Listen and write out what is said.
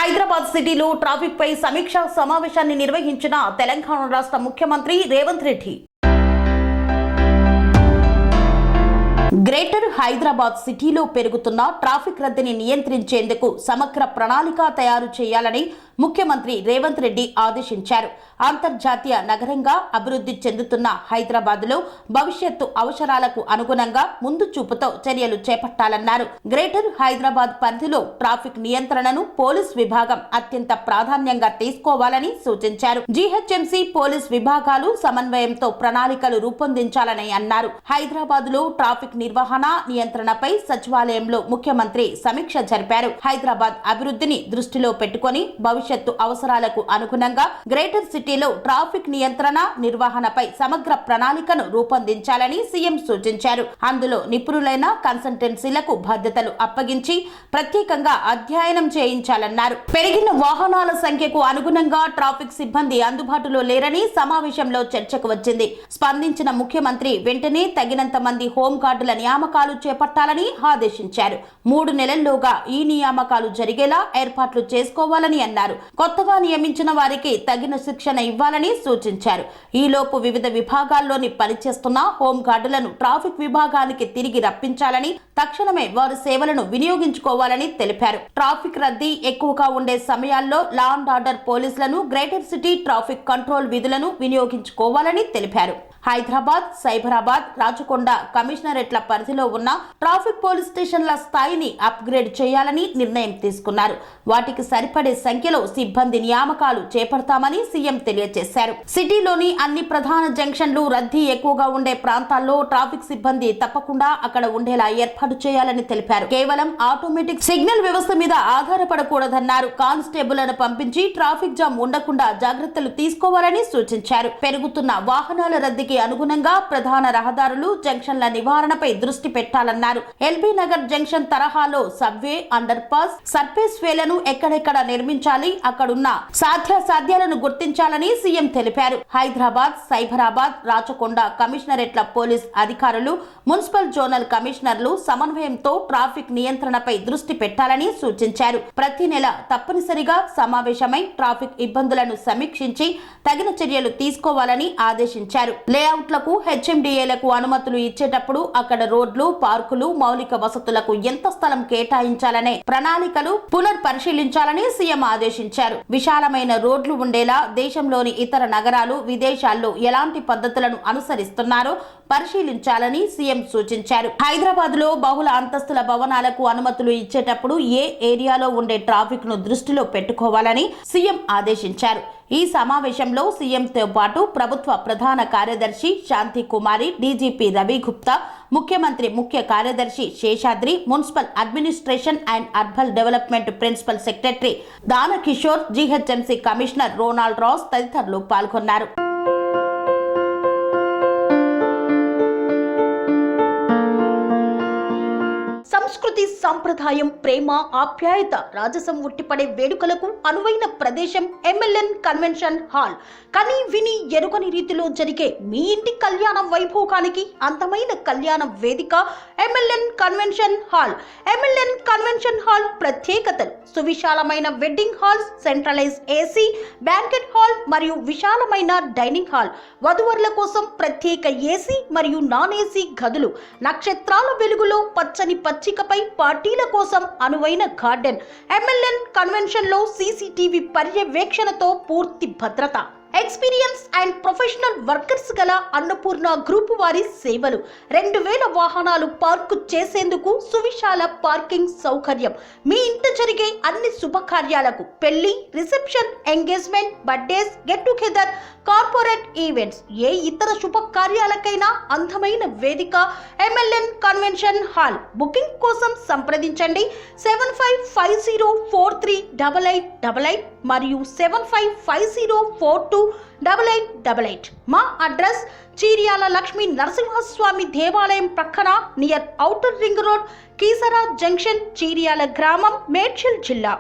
హైదరాబాద్ సిటీలో ట్రాఫిక్ పై సమీక్షా సమావేశాన్ని నిర్వహించిన తెలంగాణ రాష్ట్ర ముఖ్యమంత్రి రేవంత్ రెడ్డి. గ్రేటర్ హైదరాబాద్ సిటీలో పెరుగుతున్న ట్రాఫిక్ రద్దీని నియంత్రించేందుకు సమగ్ర ప్రణాళిక తయారు చేయాలని ముఖ్యమంత్రి రేవంత్ రెడ్డి ఆదేశించారు. అంతర్జాతీయ నగరంగా అభివృద్ధి చెందుతున్న హైదరాబాద్లో భవిష్యత్తు అవసరాలకు అనుగుణంగా ముందు చూపుతో చర్యలు చేపట్టాలన్నారు. గ్రేటర్ హైదరాబాద్ పరిధిలో ట్రాఫిక్ నియంత్రణను పోలీస్ విభాగం అత్యంత ప్రాధాన్యంగా తీసుకోవాలని సూచించారు. జీహెచ్ఎంసీ పోలీస్ విభాగాలు సమన్వయంతో ప్రణాళికలు రూపొందించాలని అన్నారు. హైదరాబాద్లో ట్రాఫిక్ నిర్వహణ నియంత్రణపై సచివాలయంలో ముఖ్యమంత్రి సమీక్ష జరిపారు. హైదరాబాద్ అభివృద్ధిని దృష్టిలో పెట్టుకుని భవిష్యత్తు అవసరాలకు అనుగుణంగా గ్రేటర్ సిటీలో ట్రాఫిక్ నియంత్రణ నిర్వహణపై సమగ్ర ప్రణాళికను రూపొందించాలని సీఎం సూచించారు. అందులో నిపుణులైన కన్సల్టెన్సీలకు బాధ్యతలు అప్పగించి ప్రత్యేకంగా అధ్యయనం చేయించాలన్నారు. పెరిగిన వాహనాల సంఖ్యకు అనుగుణంగా ట్రాఫిక్ సిబ్బంది అందుబాటులో లేరని సమావేశంలో చర్చకు వచ్చింది. స్పందించిన ముఖ్యమంత్రి వెంటనే తగినంత మంది హోంగార్డుల నియామకాలు చేపట్టాలని ఆదేశించారు. 3 నెలల్లోగా ఈ నియామకాలు జరిగేలా ఏర్పాట్లు చేసుకోవాలని అన్నారు. కొత్తగా నియమించిన వారికి తగిన శిక్షణ ఇవ్వాలని సూచించారు. ఈలోపు వివిధ విభాగాల్లోని పనిచేస్తున్న హోంగార్డులను ట్రాఫిక్ విభాగానికి తిరిగి రప్పించాలని, తక్షణమే వారి సేవలను వినియోగించుకోవాలని తెలిపారు. ట్రాఫిక్ రద్దీ ఎక్కువగా ఉండే సమయాల్లో లా అండ్ ఆర్డర్ పోలీసులను, గ్రేటర్ సిటీ ట్రాఫిక్ కంట్రోల్ విధులను వినియోగించుకోవాలని తెలిపారు. హైదరాబాద్, సైబరాబాద్, రాచకొండ కమిషనరేట్ల పరిధిలో ఉన్న ట్రాఫిక్ పోలీస్ స్టేషన్ల స్థాయిని అప్గ్రేడ్ చేయాలని నిర్ణయం తీసుకున్నారు. వాటికి సరిపడే సంఖ్యలో సిబ్బంది నియామకాలు చేపడతామని సీఎం తెలియజేశారు. సిటీలోని అన్ని ప్రధాన జంక్షన్లు రద్దీ ఎక్కువగా ఉండే ప్రాంతాల్లో ట్రాఫిక్ సిబ్బంది తప్పకుండా అక్కడ ఉండేలా ఏర్పాటు చేయాలని తెలిపారు. కేవలం ఆటోమేటిక్ సిగ్నల్ వ్యవస్థ మీద ఆధారపడకూడదన్నారు. కానిస్టేబుల్లను పంపించి ట్రాఫిక్ జామ్ ఉండకుండా జాగ్రత్తలు తీసుకోవాలని సూచించారు. పెరుగుతున్న వాహనాల రద్దీకి అనుగుణంగా ప్రధాన రహదారులు, జంక్షన్ల నివారణపై దృష్టి పెట్టాలన్నారు. ఎల్బీ నగర్ జంక్షన్ తరహాలో సబ్వే, అండర్ పాస్, సర్ఫేస్ వేలను ఎక్కడెక్కడ నిర్మించాలి, అక్కడున్న సాధ్యాలను గుర్తించాలని సీఎం తెలిపారు. హైదరాబాద్, సైబరాబాద్, రాచకొండ కమిషనరేట్ల పోలీస్ అధికారులు, మున్సిపల్ జోనల్ కమిషనర్లు సమన్వయంతో ట్రాఫిక్ నియంత్రణపై దృష్టి పెట్టాలని సూచించారు. ప్రతి నెల తప్పనిసరిగా సమావేశమై ట్రాఫిక్ ఇబ్బందులను సమీక్షించి తగిన చర్యలు తీసుకోవాలని ఆదేశించారు. లేఅవుట్లకు, హెచ్ఎండిఏలకు అనుమతులు ఇచ్చేటప్పుడు అక్కడ రోడ్లు, పార్కులు, మౌలిక వసతులకు ఎంత స్థలం కేటాయించాలనే ప్రణాళికలు పునర్పరిశీలించాలని సీఎం ఆదేశించారు. విశాలమైన రోడ్లు ఉండేలా దేశంలోని ఇతర నగరాలు, విదేశాల్లో ఎలాంటి పద్ధతులను అనుసరిస్తున్నారో పరిశీలించాలని సీఎం సూచించారు. హైదరాబాద్ లో బహుళ అంతస్తుల భవనాలకు అనుమతులు ఇచ్చేటప్పుడు ఏ ఏరియాలో ఉండే ట్రాఫిక్ ను దృష్టిలో పెట్టుకోవాలని సీఎం ఆదేశించారు. ఈ సమావేశంలో సీఎంతో పాటు ప్రభుత్వ ప్రధాన కార్యదర్శి శాంతి కుమారి, డీజీపీ రవి గుప్తా, ముఖ్యమంత్రి ముఖ్య కార్యదర్శి Seshadri, municipal administration and urban development principal secretary Danakishore, GHMC commissioner Ronald Ross తదితరులు పాల్గొన్నారు. సంస్కృతి, సంప్రదాయం, ప్రేమ, ఆప్యాయత, రాజసం ఉట్టిపడే వేడుకలకు అనువైన ప్రదేశం ఎంఎల్ఎన్ కన్వెన్షన్ హాల్. కని విని ఎరుగని రీతిలో జరిగే మీ ఇంటి కళ్యాణ వైభోగానికి అందమైన కళ్యాణ వేదిక MLN convention hall. MLN convention hall ప్రత్యేకతలు: సువిశాలమైన wedding halls, centralise AC banquet hall మరియు విశాలమైన డైనింగ్ హాల్, వధువరుల కోసం ప్రత్యేక ఏసీ మరియు నాన్ ఏసీ గదులు, నక్షత్రాల వెలుగులో పచ్చని పచ్చికపై పార్టీల కోసం అనువైన గార్డెన్. ఎంఎల్ఎన్ కన్వెన్షన్ లో సీసీటీవీ పర్యవేక్షణతో పూర్తి భద్రత. ఎక్స్పీరియన్స్ అండ్ ప్రొఫెషనల్ వర్కర్స్ గల అన్నపూర్ణ గ్రూప్ వారి సేవలు. 2000 వాహనాలు పార్కు చేసేందుకు సువిశాల పార్కింగ్ సౌకర్యం. మీ ఇంట జరిగే అన్ని శుభకార్యాలకు, పెళ్లి, reception, engagement, birthdays, get together, corporate events, ఏ ఇతర శుభకార్యాలకైనా అందమైన వేదిక ఎంఎల్ఎన్ కన్వెన్షన్ హాల్. బుకింగ్ కోసం సంప్రదించండి 7550438888 మరియు 7550428888. మా అడ్రస్ చీర్యాల లక్ష్మీ నరసింహస్వామి దేవాలయం ప్రక్కన, near outer ring road, Keesara junction, Cheeryal గ్రామం, మేడ్చల్ జిల్లా.